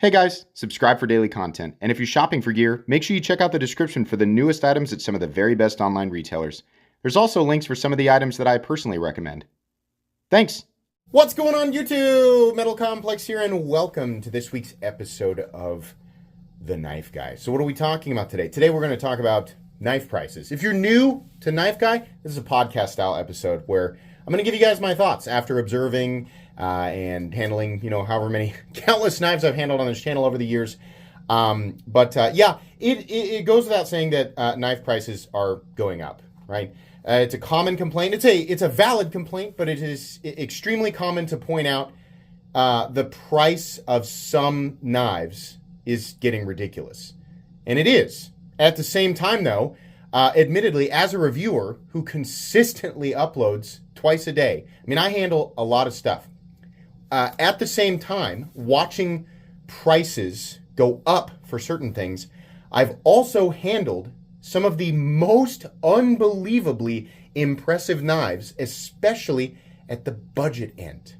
Hey guys, subscribe for daily content. And if you're shopping for gear, make sure you check out the description for the newest items at some of the very best online retailers. There's also links for some of the items that I personally recommend. Thanks! What's going on YouTube? Metal Complex here, and welcome to this week's episode of The Knife Guy. So what are we talking about today? Today we're going to talk about knife prices. If you're new to Knife Guy, this is a podcast style episode where I'm going to give you guys my thoughts after observing and handling, however many countless knives I've handled on this channel over the years. It goes without saying that knife prices are going up, right? It's a common complaint. It's a valid complaint, but it is extremely common to point out the price of some knives is getting ridiculous. And it is. At the same time, though, admittedly, as a reviewer who consistently uploads twice a day, I handle a lot of stuff. At the same time, watching prices go up for certain things, I've also handled some of the most unbelievably impressive knives, especially at the budget end.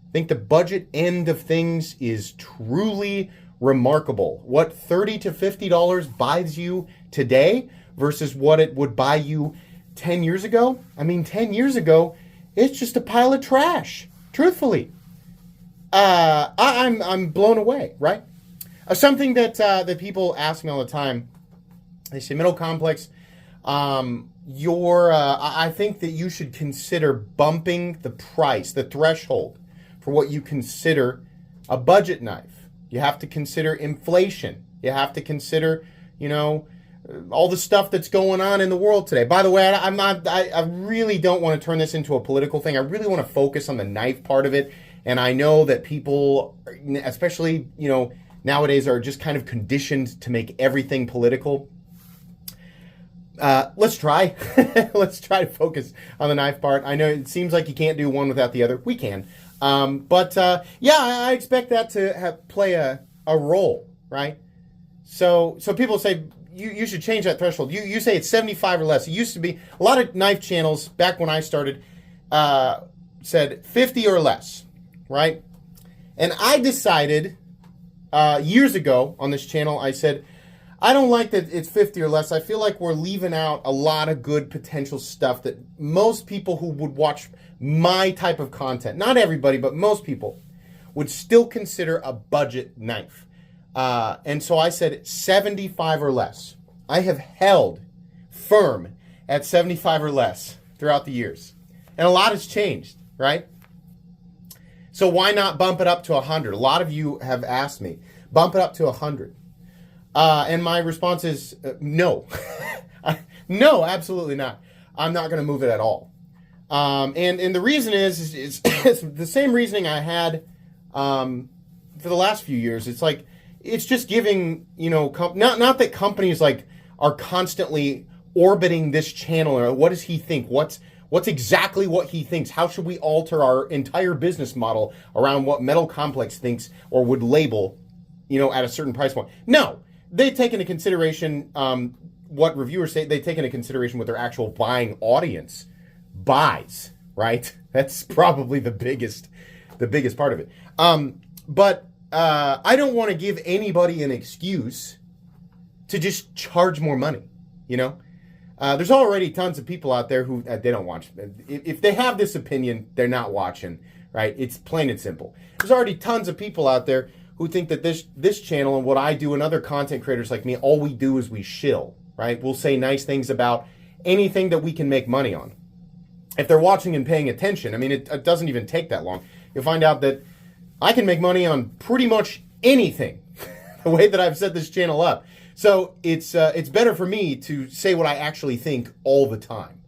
I think the budget end of things is truly remarkable. What $30 to $50 buys you today versus what it would buy you 10 years ago? 10 years ago, it's just a pile of trash, truthfully. I'm blown away, right? Something that people ask me all the time, they say, Metal Complex, I think that you should consider bumping the price, the threshold for what you consider a budget knife. You have to consider inflation. You have to consider, all the stuff that's going on in the world today. By the way, I really don't want to turn this into a political thing. I really want to focus on the knife part of it. And I know that people, especially, nowadays are just kind of conditioned to make everything political. Let's try. Let's try to focus on the knife part. I know it seems like you can't do one without the other. We can. I expect that to play a role, right? So people say, you should change that threshold. You say it's 75 or less. It used to be, a lot of knife channels, back when I started, said 50 or less. Right? And I decided years ago on this channel, I said, I don't like that it's 50 or less. I feel like we're leaving out a lot of good potential stuff that most people who would watch my type of content, not everybody, but most people, would still consider a budget knife. And so I said 75 or less. I have held firm at 75 or less throughout the years. And a lot has changed, right? So why not bump it up to 100? A lot of you have asked me, bump it up to 100. And my response is no. No, absolutely not. I'm not going to move it at all. And the reason is it's the same reasoning I had for the last few years. It's like, it's just giving, not that companies are constantly orbiting this channel, or what does he think? What's exactly what he thinks? How should we alter our entire business model around what Metal Complex thinks or would label, at a certain price point? No, they take into consideration what reviewers say. They take into consideration what their actual buying audience buys, right? That's probably the biggest part of it. But I don't want to give anybody an excuse to just charge more money, There's already tons of people out there who they don't watch. If they have this opinion, they're not watching, right? It's plain and simple. There's already tons of people out there who think that this channel and what I do and other content creators like me, all we do is we shill, right? We'll say nice things about anything that we can make money on. If they're watching and paying attention, it doesn't even take that long. You'll find out that I can make money on pretty much anything, the way that I've set this channel up. So it's better for me to say what I actually think all the time.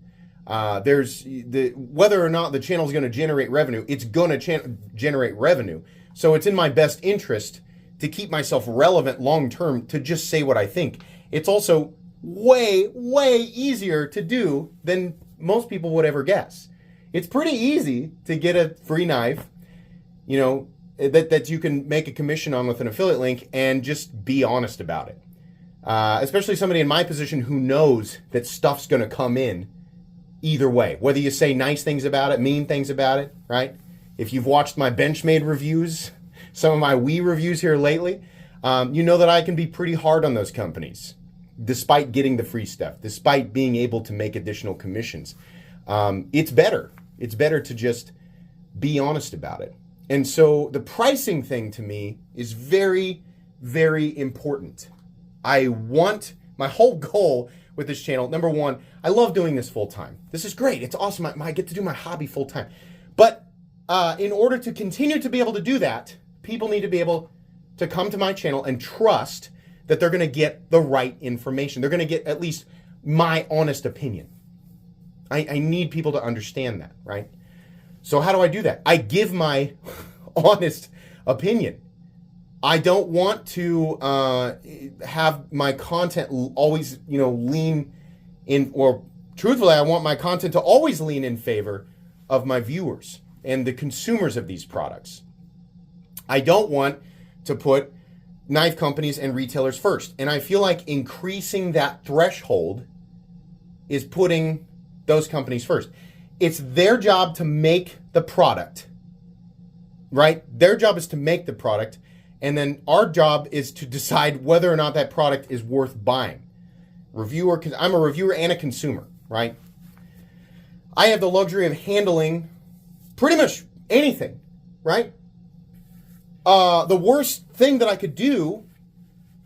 Whether or not the channel is going to generate revenue, it's going to generate revenue. So it's in my best interest to keep myself relevant long term to just say what I think. It's also way, way easier to do than most people would ever guess. It's pretty easy to get a free knife, that you can make a commission on with an affiliate link and just be honest about it. Especially somebody in my position who knows that stuff's going to come in either way. Whether you say nice things about it, mean things about it, right? If you've watched my Benchmade reviews, some of my Wii reviews here lately, you know that I can be pretty hard on those companies, despite getting the free stuff, despite being able to make additional commissions. It's better. It's better to just be honest about it. And so the pricing thing to me is very, very important. I want my whole goal with this channel. Number one, I love doing this full time. This is great. It's awesome. I get to do my hobby full time. But in order to continue to be able to do that, people need to be able to come to my channel and trust that they're going to get the right information. They're going to get at least my honest opinion. I need people to understand that, right? So how do I do that? I give my honest opinion. I don't want to have my content always, lean in, or truthfully, I want my content to always lean in favor of my viewers and the consumers of these products. I don't want to put knife companies and retailers first. And I feel like increasing that threshold is putting those companies first. It's their job to make the product, right? Their job is to make the product. And then our job is to decide whether or not that product is worth buying. I'm a reviewer and a consumer, right? I have the luxury of handling pretty much anything, right? The worst thing that I could do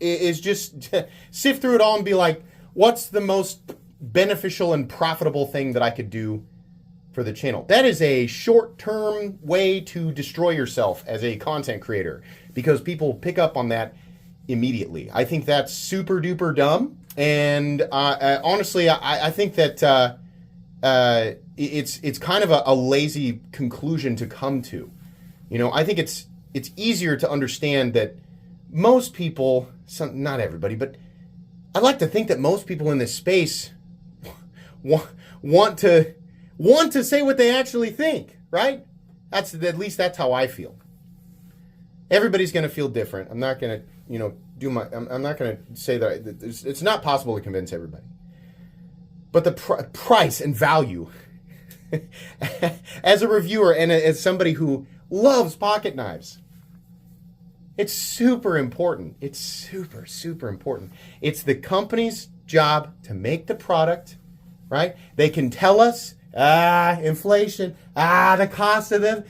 is just sift through it all and be like, what's the most beneficial and profitable thing that I could do for the channel? That is a short-term way to destroy yourself as a content creator, because people pick up on that immediately. I think that's super duper dumb. And honestly, I think that it's kind of a lazy conclusion to come to. I think it's easier to understand that most people, not everybody, but I like to think that most people in this space want to say what they actually think, right? At least that's how I feel. Everybody's going to feel different. I'm not going to, I'm not going to say that it's not possible to convince everybody. But the price and value, as a reviewer and as somebody who loves pocket knives, it's super important. It's super, super important. It's the company's job to make the product, right? They can tell us, inflation, the cost of this,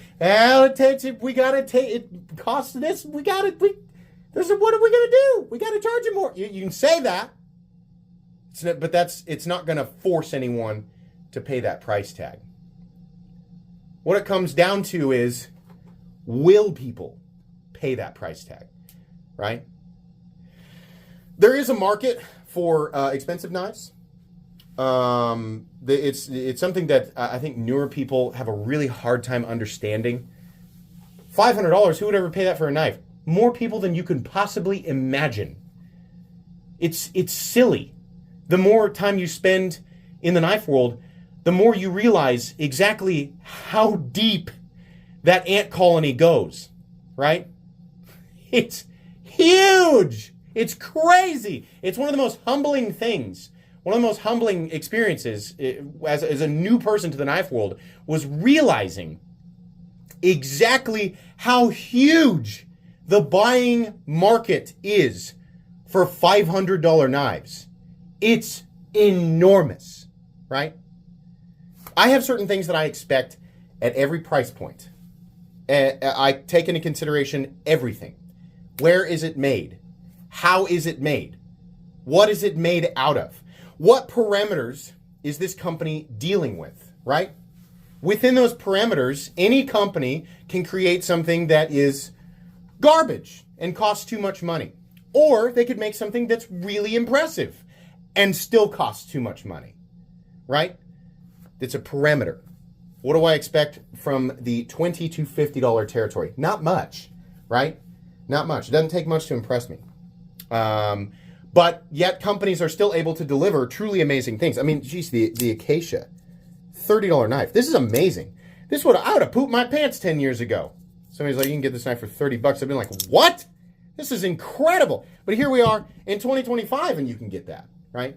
we got to take it, cost of this, what are we going to do? We got to charge you more. You can say that, but it's not going to force anyone to pay that price tag. What it comes down to is, will people pay that price tag, right? There is a market for expensive knives. It's something that I think newer people have a really hard time understanding. $500, who would ever pay that for a knife? More people than you can possibly imagine. It's silly. The more time you spend in the knife world, the more you realize exactly how deep that ant colony goes, right? It's huge. It's crazy. It's one of the most humbling things. One of the most humbling experiences as a new person to the knife world was realizing exactly how huge the buying market is for $500 knives. It's enormous, right? I have certain things that I expect at every price point. I take into consideration everything. Where is it made? How is it made? What is it made out of? What parameters is this company dealing with, right? Within those parameters, any company can create something that is garbage and costs too much money. Or they could make something that's really impressive and still costs too much money, right? It's a parameter. What do I expect from the $20 to $50 territory? Not much, right? Not much. It doesn't take much to impress me. But yet companies are still able to deliver truly amazing things. I mean, geez, the Acacia, $30 knife. This is amazing. I would have pooped my pants 10 years ago. Somebody's like, you can get this knife for $30. I've been like, what? This is incredible. But here we are in 2025 and you can get that, right?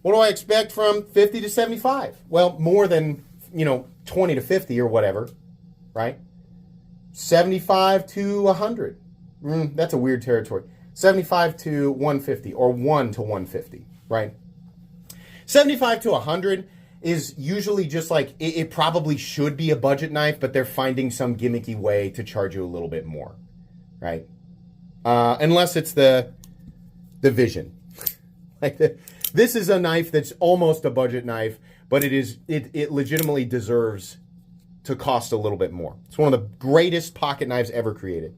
What do I expect from 50 to 75? Well, more than, 20 to 50 or whatever, right? 75 to 100. That's a weird territory. 75 to 150 or 1 to 150, right? 75 to 100 is usually just like, it probably should be a budget knife, but they're finding some gimmicky way to charge you a little bit more, right? Unless it's the Vision. This is a knife that's almost a budget knife, but it legitimately deserves to cost a little bit more. It's one of the greatest pocket knives ever created.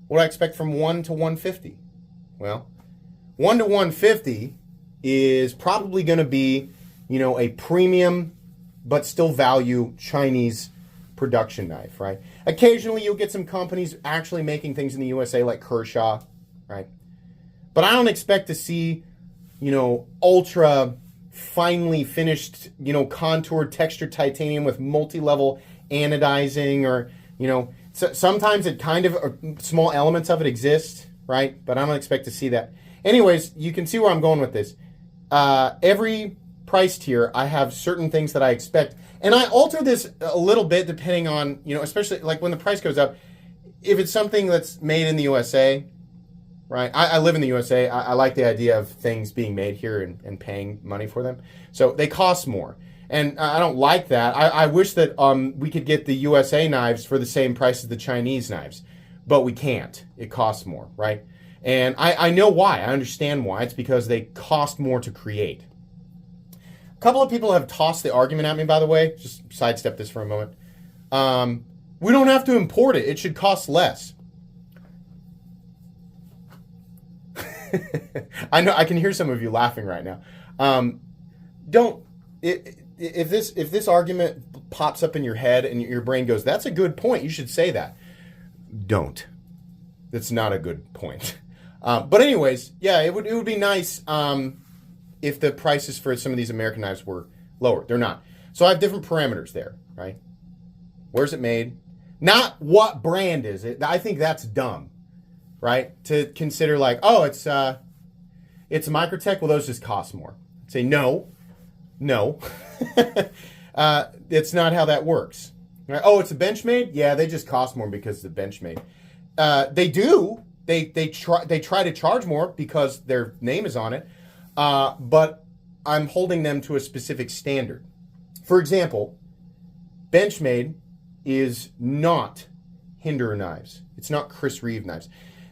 What do I expect from 1 to 150? Well, 1 to 150 is probably going to be, a premium but still value Chinese production knife, right? Occasionally you'll get some companies actually making things in the USA like Kershaw, right? But I don't expect to see, ultra finely finished, contoured textured titanium with multi-level anodizing or, so sometimes it kind of, small elements of it exist, right? But I don't expect to see that. Anyways, you can see where I'm going with this. Every price tier, I have certain things that I expect. And I alter this a little bit depending on, especially like when the price goes up. If it's something that's made in the USA, right? I live in the USA. I like the idea of things being made here and paying money for them. So they cost more. And I don't like that. I wish that we could get the USA knives for the same price as the Chinese knives. But we can't. It costs more, right? And I know why. I understand why. It's because they cost more to create. A couple of people have tossed the argument at me, by the way. Just sidestep this for a moment. We don't have to import it. It should cost less. I know I can hear some of you laughing right now. If this argument pops up in your head and your brain goes, "That's a good point. You should say that." Don't. That's not a good point. But anyways, yeah, it would be nice if the prices for some of these American knives were lower. They're not. So I have different parameters there, right? Where's it made? Not what brand is it. I think that's dumb. Right? To consider like, oh, it's Microtech, well, those just cost more. Say, no. It's not how that works. Right? Oh, it's a Benchmade? Yeah, they just cost more because it's a Benchmade. They do. They try to charge more because their name is on it. But I'm holding them to a specific standard. For example, Benchmade is not Hinderer knives. It's not Chris Reeve knives.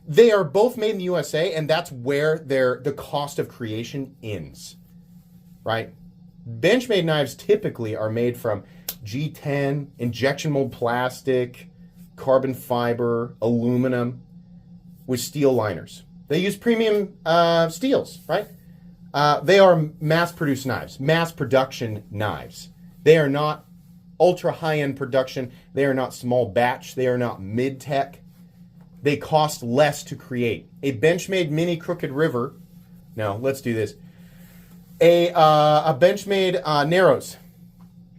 They are both made in the USA, and that's where the cost of creation ends, right? Benchmade knives typically are made from G10, injection mold plastic, carbon fiber, aluminum, with steel liners. They use premium steels, right? They are mass-produced knives, mass production knives. They are not ultra high-end production. They are not small batch. They are not mid-tech. They cost less to create. A Benchmade Mini Crooked River. No, let's do this. A Benchmade Narrows.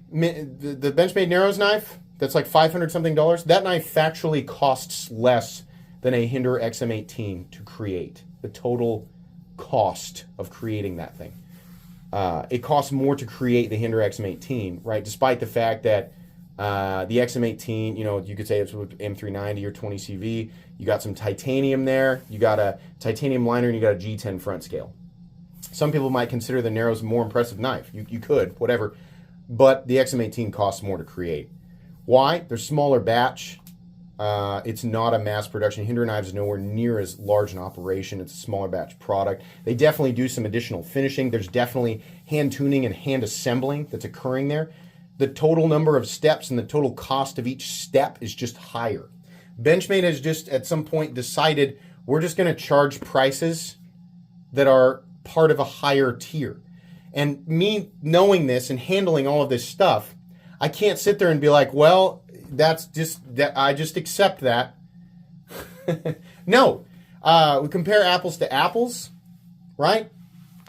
The Benchmade Narrows knife, that's like $500 something. That knife factually costs less than a Hinderer XM18 to create. The total cost of creating that thing. It costs more to create the Hinderer XM18, right? Despite the fact that the XM18, you could say it's with M390 or 20CV. You got some titanium there. You got a titanium liner, and you got a G10 front scale. Some people might consider the Narrows a more impressive knife. You could, whatever. But the XM18 costs more to create. Why? They're smaller batch. It's not a mass production. Hinderer knives is nowhere near as large an operation. It's a smaller batch product. They definitely do some additional finishing. There's definitely hand tuning and hand assembling that's occurring there. The total number of steps and the total cost of each step is just higher. Benchmade has just at some point decided we're just going to charge prices that are part of a higher tier. And me knowing this and handling all of this stuff, I can't sit there and be like, well, that's just that I just accept that. No. We compare apples to apples, right?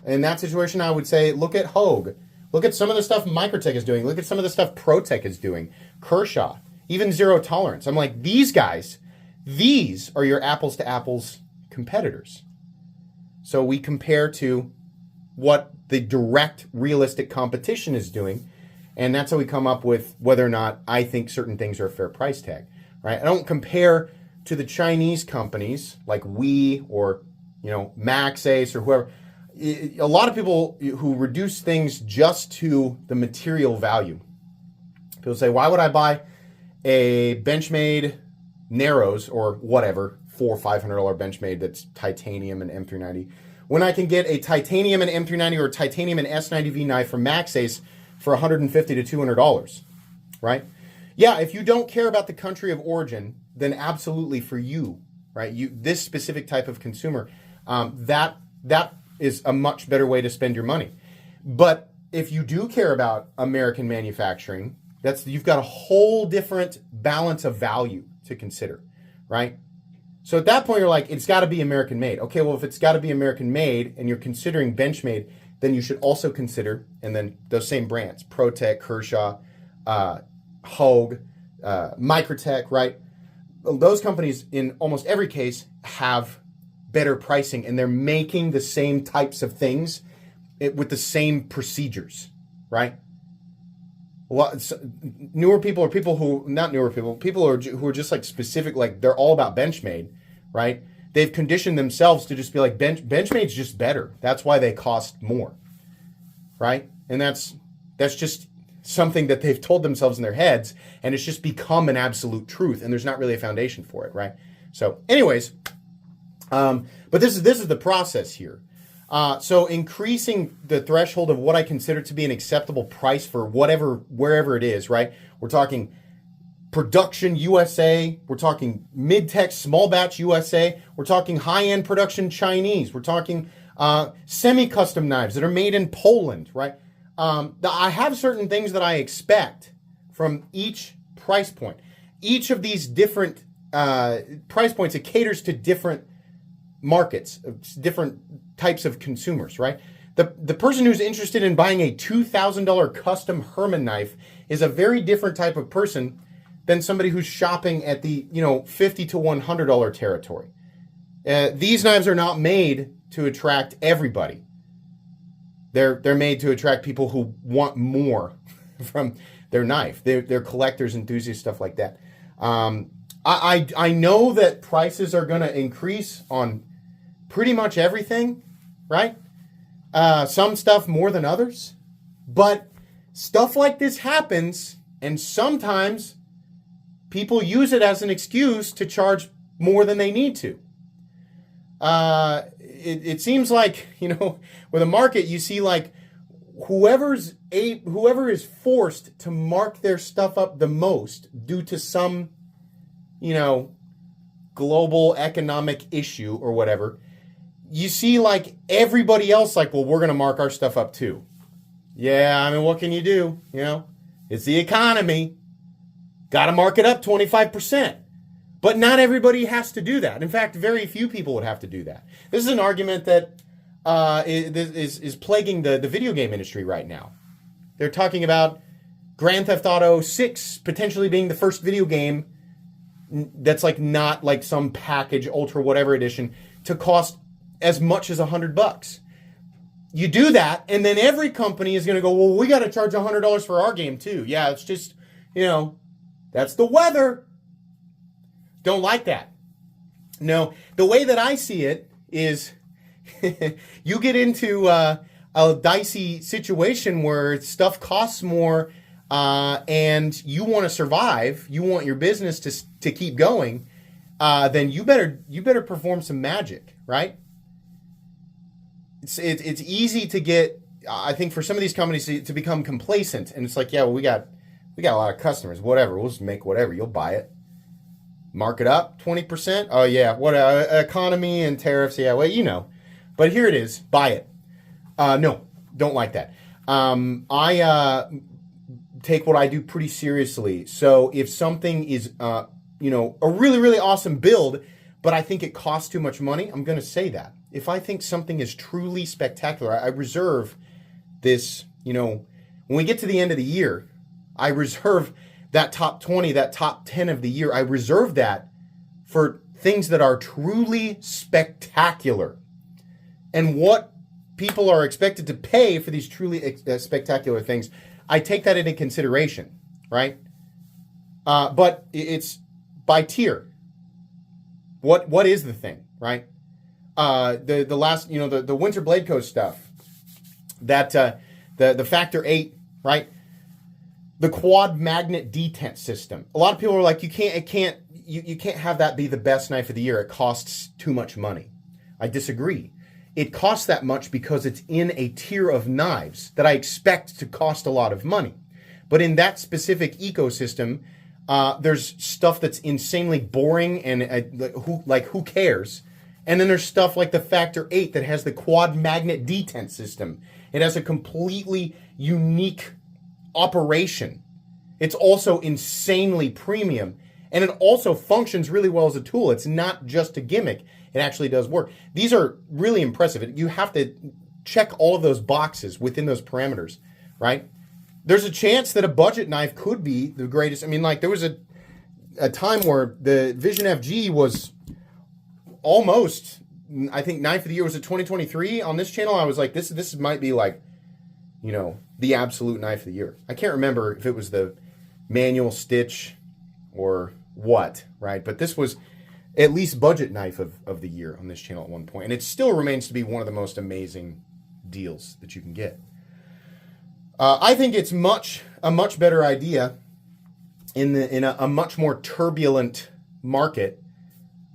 In that situation, I would say look at Hogue. Look at some of the stuff Microtech is doing. Look at some of the stuff ProTech is doing. Kershaw, even Zero Tolerance. I'm like, these guys, these are your apples to apples competitors. So we compare to what the direct, realistic competition is doing, and that's how we come up with whether or not I think certain things are a fair price tag. right? I don't compare to the Chinese companies like We or, MaxAce or whoever. A lot of people who reduce things just to the material value. People say, why would I buy a Benchmade Narrows or whatever, $400 or $500 Benchmade that's titanium and M390, when I can get a titanium and M390 or a titanium and S90V knife from MaxAce for $150 to $200, right? Yeah, if you don't care about the country of origin, then absolutely for you, right? This specific type of consumer, that is a much better way to spend your money. But if you do care about American manufacturing, you've got a whole different balance of value to consider, right? So at that point, you're like, it's got to be American made. Okay, well, if it's got to be American made and you're considering Benchmade, then you should also consider, and then those same brands, ProTech, Kershaw, Hogue, Microtech, right? Those companies, in almost every case, have better pricing, and they're making the same types of things with the same procedures, right? Newer people are people who, not newer people who are just like specific, like they're all about Benchmade, right? They've conditioned themselves to just be like, Benchmade's just better. That's why they cost more, right? And that's just something that they've told themselves in their heads, and it's just become an absolute truth, and there's not really a foundation for it, right? So anyways, but this is the process here. So increasing the threshold of what I consider to be an acceptable price for wherever it is, right? We're talking production USA, we're talking mid-tech, small batch USA, we're talking high-end production Chinese, we're talking semi-custom knives that are made in Poland, right? I have certain things that I expect from each price point. Each of these different price points, it caters to different markets, different types of consumers, right? The person who's interested in buying a $2,000 custom Herman knife is a very different type of person than somebody who's shopping at the $50 to $100 territory. These knives are not made to attract everybody. They're made to attract people who want more from their knife. They're collectors, enthusiasts, stuff like that. I know that prices are going to increase on pretty much everything, right? Some stuff more than others. But stuff like this happens, and sometimes people use it as an excuse to charge more than they need to. It seems like, with a market, you see like whoever is forced to mark their stuff up the most due to some, global economic issue or whatever, you see like everybody else like, well, we're going to mark our stuff up too. Yeah, I mean, what can you do? It's the economy. Got to mark it up 25%. But not everybody has to do that. In fact, very few people would have to do that. This is an argument that is plaguing the video game industry right now. They're talking about Grand Theft Auto 6 potentially being the first video game that's like not like some package, ultra whatever edition, to cost as much as $100. You do that, and then every company is going to go, well, we got to charge $100 for our game too. Yeah, it's just, that's the weather. Don't like that. No, the way that I see it is you get into a dicey situation where stuff costs more and you want to survive, you want your business to keep going, then you better perform some magic, right? It's easy to get, I think, for some of these companies to become complacent, and it's like, yeah, well, we got a lot of customers, whatever, we'll just make whatever, you'll buy it. Mark it up 20%. Oh yeah, what economy and tariffs? Yeah, well, but here it is. Buy it. No, don't like that. I take what I do pretty seriously. So if something is a really really awesome build, but I think it costs too much money, I'm going to say that. If I think something is truly spectacular, I reserve this. When we get to the end of the year, I reserve that top 20, that top 10 of the year, I reserve that for things that are truly spectacular. And what people are expected to pay for these truly spectacular things, I take that into consideration, right? But by tier. What is the thing, right? The last, the Winter Blade Co. stuff, that the Factor 8, right? The quad magnet detent system. A lot of people are like, you can't have that be the best knife of the year. It costs too much money. I disagree. It costs that much because it's in a tier of knives that I expect to cost a lot of money. But in that specific ecosystem, there's stuff that's insanely boring and who cares? And then there's stuff like the Factor 8 that has the quad magnet detent system. It has a completely unique operation. It's also insanely premium, and it also functions really well as a tool. It's not just a gimmick. It actually does work. These are really impressive. You have to check all of those boxes within those parameters, right? There's a chance that a budget knife could be the greatest. I mean, like, there was a time where the Vision FG was almost, I think, knife of the year. Was it 2023 on this channel? I was like, this might be like, the absolute knife of the year. I can't remember if it was the manual stitch or what, right? But this was at least budget knife of the year on this channel at one point. And it still remains to be one of the most amazing deals that you can get. I think it's a much better idea in a much more turbulent market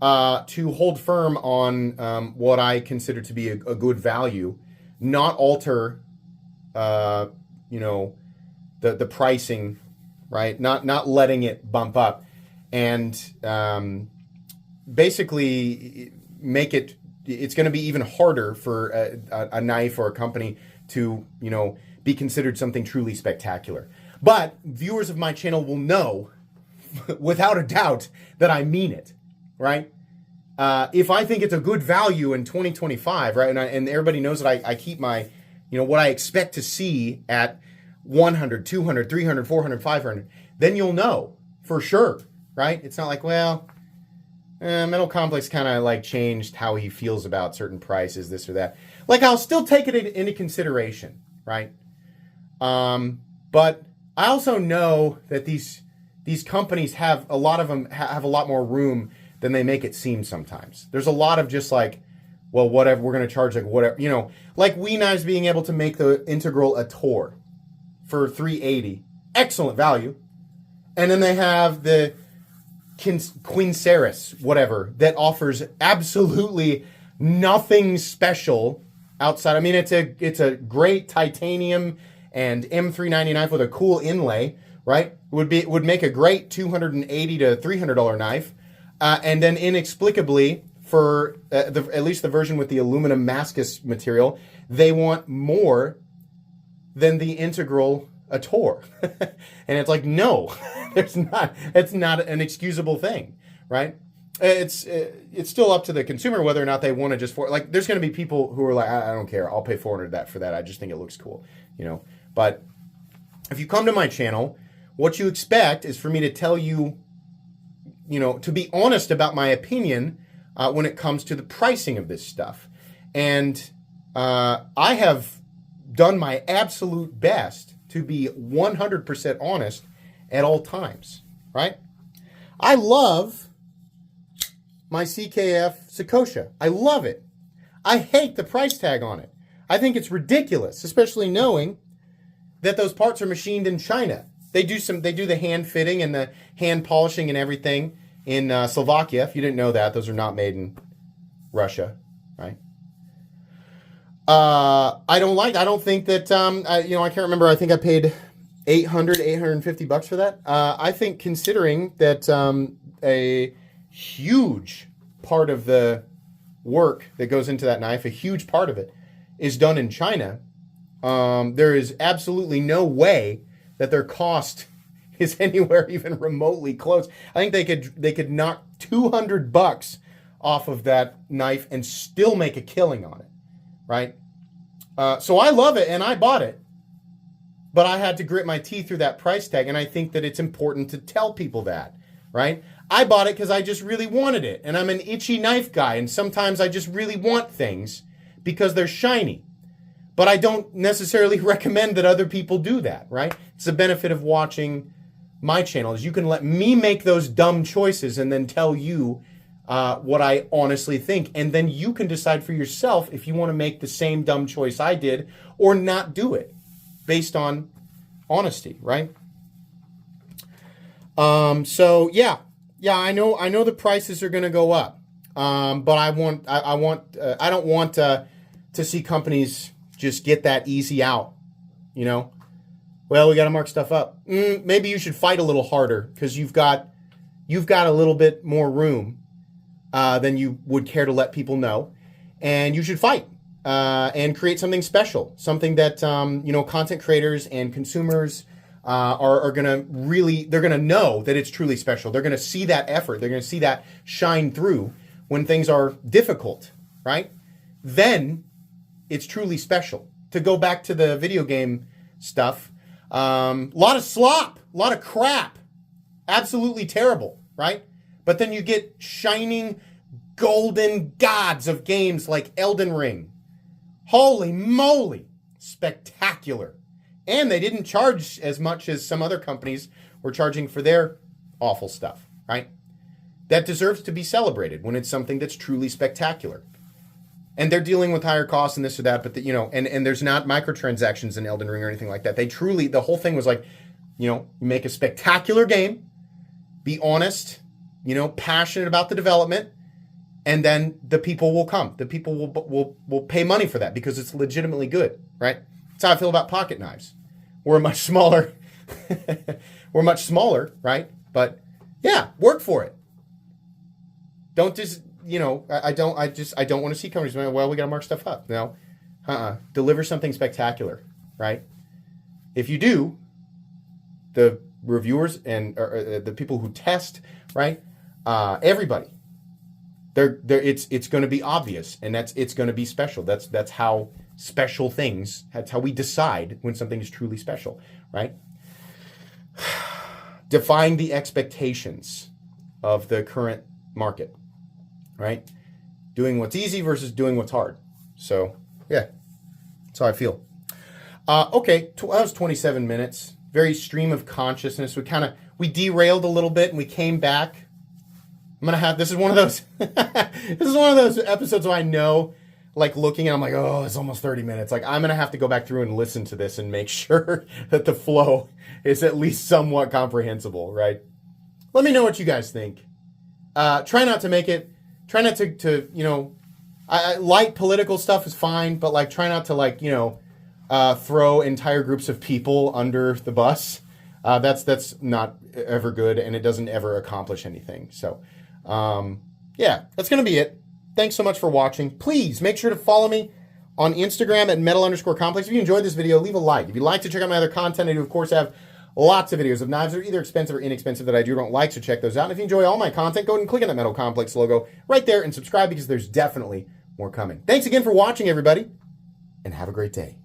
to hold firm on what I consider to be a good value, not alter the pricing, right? Not letting it bump up, and basically make it's going to be even harder for a knife or a company to, be considered something truly spectacular. But viewers of my channel will know without a doubt that I mean it, right? If I think it's a good value in 2025, right, and everybody knows that I keep my, what I expect to see at 100, 200, 300, 400, 500, then you'll know for sure, right? It's not like, Metal Complex kind of like changed how he feels about certain prices, this or that. Like, I'll still take it into consideration, right? But I also know that these companies a lot of them have a lot more room than they make it seem sometimes. There's a lot of just like, well, whatever, we're going to charge like whatever, like We Knives being able to make the Integral a Tor for $380. Excellent value. And then they have the Quinceris, whatever, that offers absolutely nothing special outside. I mean, it's a great titanium and M390 knife with a cool inlay, right? Would make a great $280 to $300 knife, and then inexplicably for at least the version with the aluminum mascus material, they want more than the Integral a Tor. And it's like, no, it's not an excusable thing, right? It's still up to the consumer whether or not they want to just there's going to be people who are like, I don't care, I'll pay $400 for that. I just think it looks cool, But if you come to my channel, what you expect is for me to tell you, to be honest about my opinion when it comes to the pricing of this stuff. And I have done my absolute best to be 100% honest at all times, right? I love my CKF Sakosha. I love it. I hate the price tag on it. I think it's ridiculous, especially knowing that those parts are machined in China. They do the hand fitting and the hand polishing and everything in Slovakia. If you didn't know that, those are not made in Russia, right? I don't think that, I can't remember. I think I paid $850 for that. I think considering that a huge part of the work that goes into that knife, a huge part of it, is done in China, there is absolutely no way that their cost is anywhere even remotely close. I think they could knock $200 off of that knife and still make a killing on it, right? So I love it and I bought it, but I had to grit my teeth through that price tag, and I think that it's important to tell people that, right? I bought it because I just really wanted it, and I'm an itchy knife guy, and sometimes I just really want things because they're shiny. But I don't necessarily recommend that other people do that, right? It's the benefit of watching my channel is you can let me make those dumb choices and then tell you what I honestly think. And then you can decide for yourself if you want to make the same dumb choice I did or not do it based on honesty, right? So yeah, I know the prices are going to go up. But I don't want to see companies just get that easy out, you know? Well, we got to mark stuff up. Maybe you should fight a little harder because you've got a little bit more room than you would care to let people know, and you should fight and create something special, something that content creators and consumers are gonna they're gonna know that it's truly special. They're gonna see that effort. They're gonna see that shine through when things are difficult, right? Then it's truly special. To go back to the video game stuff. A lot of slop, a lot of crap, absolutely terrible, right? But then you get shining golden gods of games like Elden Ring. Holy moly, spectacular. And they didn't charge as much as some other companies were charging for their awful stuff, right? That deserves to be celebrated when it's something that's truly spectacular. And they're dealing with higher costs and this or that, but and there's not microtransactions in Elden Ring or anything like that. The whole thing was like, you make a spectacular game, be honest, passionate about the development, and then the people will come. The people will pay money for that because it's legitimately good, right? That's how I feel about pocket knives. We're much smaller. We're much smaller, right? But yeah, work for it. Don't just I don't want to see companies, well, we got to mark stuff up. No, deliver something spectacular, right? If you do, the reviewers and the people who test, right? Everybody, it's going to be obvious, and it's going to be special. That's how special things. That's how we decide when something is truly special, right? Defying the expectations of the current market. Right? Doing what's easy versus doing what's hard. So, yeah. That's how I feel. Okay. That was 27 minutes. Very stream of consciousness. We derailed a little bit and we came back. This is one of those, episodes where I know, like looking and I'm like, oh, it's almost 30 minutes. Like I'm going to have to go back through and listen to this and make sure that the flow is at least somewhat comprehensible, right? Let me know what you guys think. Try not to light political stuff is fine, but try not to throw entire groups of people under the bus. That's not ever good, and it doesn't ever accomplish anything. So, yeah, that's going to be it. Thanks so much for watching. Please make sure to follow me on Instagram at metal_complex. If you enjoyed this video, leave a like. If you'd like to check out my other content, I do, of course, have lots of videos of knives that are either expensive or inexpensive that I do or don't like, so check those out. And if you enjoy all my content, go ahead and click on that Metal Complex logo right there and subscribe because there's definitely more coming. Thanks again for watching, everybody, and have a great day.